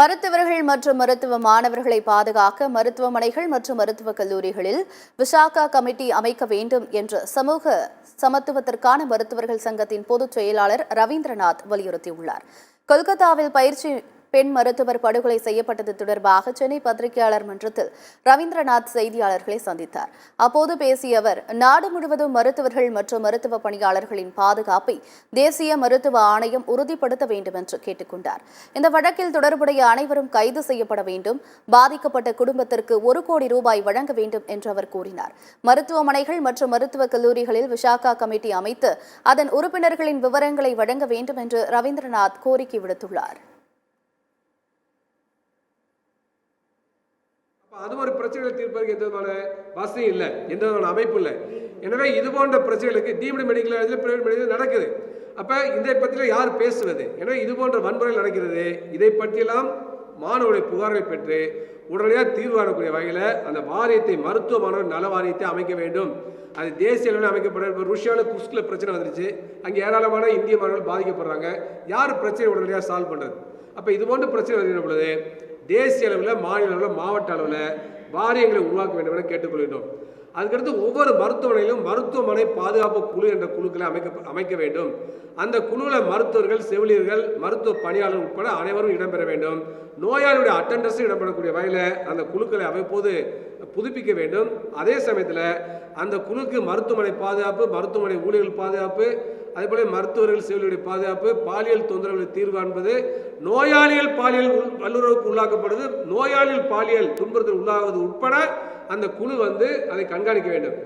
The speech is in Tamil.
மருத்துவர்கள் மற்றும் மருத்துவ மாணவர்களை பாதுகாக்க மருத்துவமனைகள் மற்றும் மருத்துவக் கல்லூரிகளில் விசாகா கமிட்டி அமைக்க வேண்டும் என்று சமூக சமத்துவத்திற்கான மருத்துவர்கள் சங்கத்தின் பொதுச் செயலாளர் ரவீந்திரநாத் வலியுறுத்தியுள்ளார். கொல்கத்தாவில் பயிற்சி பெண் மருத்துவர் படுகொலை செய்யப்பட்டது தொடர்பாக சென்னை பத்திரிகையாளர் மன்றத்தில் ரவீந்திரநாத் செய்தியாளர்களை சந்தித்தார். அப்போது பேசிய அவர், நாடு முழுவதும் மருத்துவர்கள் மற்றும் மருத்துவ பணியாளர்களின் பாதுகாப்பை தேசிய மருத்துவ ஆணையம் உறுதிப்படுத்த வேண்டும் என்று கேட்டுக் கொண்டார். இந்த வழக்கில் தொடர்புடைய அனைவரும் கைது செய்யப்பட வேண்டும், பாதிக்கப்பட்ட குடும்பத்திற்கு 1 கோடி ரூபாய் வழங்க வேண்டும் என்று அவர் கூறினார். மருத்துவமனைகள் மற்றும் மருத்துவக் கல்லூரிகளில் விசாகா கமிட்டி அமைத்து அதன் உறுப்பினர்களின் விவரங்களை வழங்க வேண்டும் என்று ரவீந்திரநாத் கோரிக்கை விடுத்துள்ளார். அது ஒரு பிரச்சனைகளை தீர்ப்பதற்கு எந்த விதமான வசதி இல்லை, எந்த விதமான அமைப்பு இல்லை. எனவே இது போன்ற பிரச்சனைகளுக்கு டீம்டு மெடிக்கல் பிரைவேட் மெடிக்கல் நடக்குது. அப்போ இதை பற்றிலாம் யார் பேசுவது? எனவே இது போன்ற வன்முறைகள் நடக்கிறது. இதை பற்றியெல்லாம் மாணவருடைய புகார்களை பெற்று உடனடியாக தீர்வு காணக்கூடிய வகையில் அந்த வாரியத்தை, மருத்துவ மாணவர் நல வாரியத்தை அமைக்க வேண்டும். அது தேசிய அளவில் அமைக்கப்பட. இப்போ ருஷ்யாவில் குஸ்கில் பிரச்சனை வந்துருச்சு, அங்கே ஏராளமான இந்திய மாணவர்கள் பாதிக்கப்படுறாங்க. யார் பிரச்சனை உடனடியாக சால்வ் பண்ணுறது? அப்போ இது போன்ற பிரச்சனை வருகிற பொழுது தேசிய அளவில், மாநில அளவில், மாவட்ட அளவில் வாரியங்களை உருவாக்க வேண்டும் என கேட்டுக்கொள்கிறோம். அதுக்கடுத்து ஒவ்வொரு மருத்துவமனையிலும் மருத்துவமனை பாதுகாப்பு குழு என்ற குழுக்களை அமைக்க வேண்டும். அந்த குழுவில் மருத்துவர்கள், செவிலியர்கள், மருத்துவ பணியாளர்கள் உட்பட அனைவரும் இடம்பெற வேண்டும். நோயாளியுடைய அட்டண்டன்ஸும் இடம்பெறக்கூடிய வகையில் அந்த குழுக்களை அவ்வப்போது புதுப்பிக்க வேண்டும். அதே சமயத்தில் அந்த குழுக்கு மருத்துவமனை பாதுகாப்பு, மருத்துவமனை ஊழியர்கள் பாதுகாப்பு, அதேபோல மருத்துவர்கள், செவிலியருடைய பாதுகாப்பு, பாலியல் தொந்தரவுகளை தீர்வு காண்பது, நோயாளிகள் பாலியல் வல்லுறவுக்கு உள்ளாக்கப்படுது, நோயாளிகள் பாலியல் துன்புறுத்தல் உள்ளாகுவது உட்பட அந்த குழு அதை கண்காணிக்க வேண்டும்.